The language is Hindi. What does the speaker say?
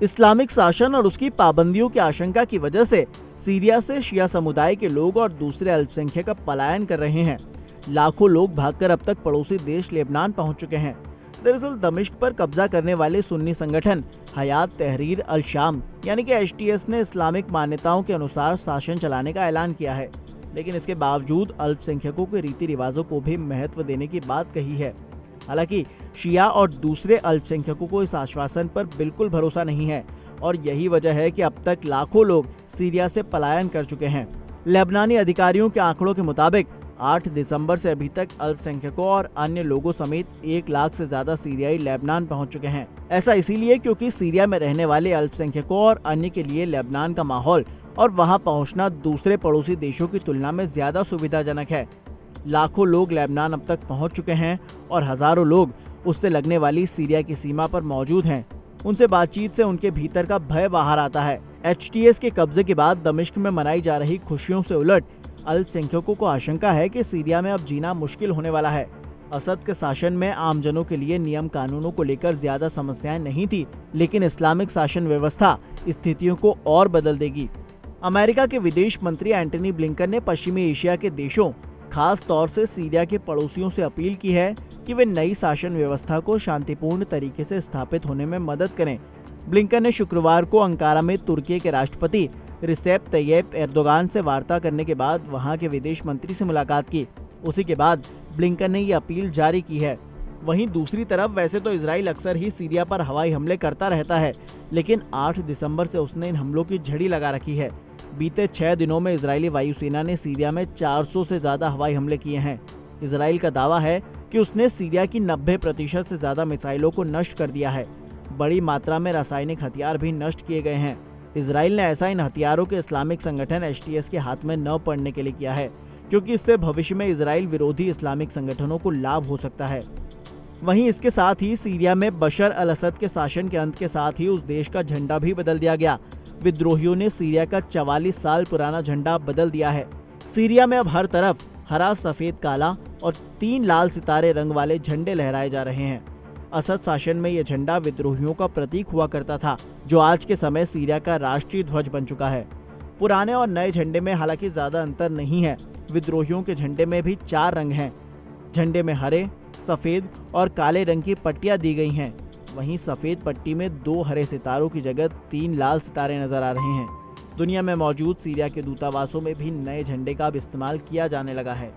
इस्लामिक शासन और उसकी पाबंदियों की आशंका की वजह से सीरिया से शिया समुदाय के लोग और दूसरे अल्पसंख्यक का पलायन कर रहे हैं। लाखों लोग भागकर अब तक पड़ोसी देश लेबनान पहुंच चुके हैं। दरअसल दमिश्क पर कब्जा करने वाले सुन्नी संगठन हयात तहरीर अल शाम यानी कि HTS ने इस्लामिक मान्यताओं के अनुसार शासन चलाने का ऐलान किया है, लेकिन इसके बावजूद अल्पसंख्यकों के रीति रिवाजों को भी महत्व देने की बात कही है। हालांकि शिया और दूसरे अल्पसंख्यकों को इस आश्वासन पर बिल्कुल भरोसा नहीं है और यही वजह है कि अब तक लाखों लोग सीरिया से पलायन कर चुके हैं। लेबनानी अधिकारियों के आंकड़ों के मुताबिक 8 दिसंबर से अभी तक अल्पसंख्यकों और अन्य लोगों समेत 1 लाख से ज्यादा सीरियाई लेबनान पहुंच चुके हैं। ऐसा इसीलिए क्योंकि सीरिया में रहने वाले अल्पसंख्यकों और अन्य के लिए लेबनान का माहौल और वहां पहुंचना दूसरे पड़ोसी देशों की तुलना में ज्यादा सुविधाजनक है। लाखों लोग लेबनान अब तक पहुंच चुके हैं और हजारों लोग उससे लगने वाली सीरिया की सीमा पर मौजूद हैं। उनसे बातचीत से उनके भीतर का भय बाहर आता है। HTS के कब्जे के बाद दमिश्क में मनाई जा रही खुशियों से उलट अल्पसंख्यकों को आशंका है कि सीरिया में अब जीना मुश्किल होने वाला है। असद के शासन में आमजनों के लिए नियम कानूनों को लेकर ज्यादा समस्याएं नहीं थी, लेकिन इस्लामिक शासन व्यवस्था स्थितियों को और बदल देगी। अमेरिका के विदेश मंत्री एंटनी ब्लिंकन ने पश्चिमी एशिया के देशों, खास तौर से सीरिया के पड़ोसियों से अपील की है कि वे नई शासन व्यवस्था को शांतिपूर्ण तरीके से स्थापित होने में मदद करें। ब्लिंकन ने शुक्रवार को अंकारा में तुर्की के राष्ट्रपति रिसेप तैयब एर्दोगान से वार्ता करने के बाद वहां के विदेश मंत्री से मुलाकात की। उसी के बाद ब्लिंकन ने ये अपील जारी की है। वहीं दूसरी तरफ वैसे तो इजराइल अक्सर ही सीरिया पर हवाई हमले करता रहता है, लेकिन 8 दिसंबर से उसने इन हमलों की झड़ी लगा रखी है। बीते 6 दिनों में इजरायली वायुसेना ने सीरिया में 400 से ज्यादा हवाई हमले किए हैं। इजराइल का दावा है कि उसने सीरिया की 90% से ज्यादा मिसाइलों को नष्ट कर दिया है। बड़ी मात्रा में रासायनिक हथियार भी नष्ट किए गए हैं। इजराइल ने ऐसा इन हथियारों के इस्लामिक संगठन HTS के हाथ में न पड़ने के लिए किया है, क्योंकि इससे भविष्य में इजराइल विरोधी इस्लामिक संगठनों को लाभ हो सकता है। वहीं इसके साथ ही सीरिया में बशर अल असद के शासन के अंत के साथ ही उस देश का झंडा भी बदल दिया गया। विद्रोहियों ने सीरिया का 44 साल पुराना झंडा बदल दिया है। सीरिया में अब हर तरफ हरा, सफेद, काला और 3 लाल सितारे रंग वाले झंडे लहराए जा रहे हैं। असद शासन में यह झंडा विद्रोहियों का प्रतीक हुआ करता था, जो आज के समय सीरिया का राष्ट्रीय ध्वज बन चुका है। पुराने और नए झंडे में हालांकि ज्यादा अंतर नहीं है। विद्रोहियों के झंडे में भी 4 रंग हैं। झंडे में हरे, सफेद और काले रंग की पट्टियां दी गई हैं। वहीं सफेद पट्टी में 2 हरे सितारों की जगह 3 लाल सितारे नजर आ रहे हैं। दुनिया में मौजूद सीरिया के दूतावासों में भी नए झंडे का अब इस्तेमाल किया जाने लगा है।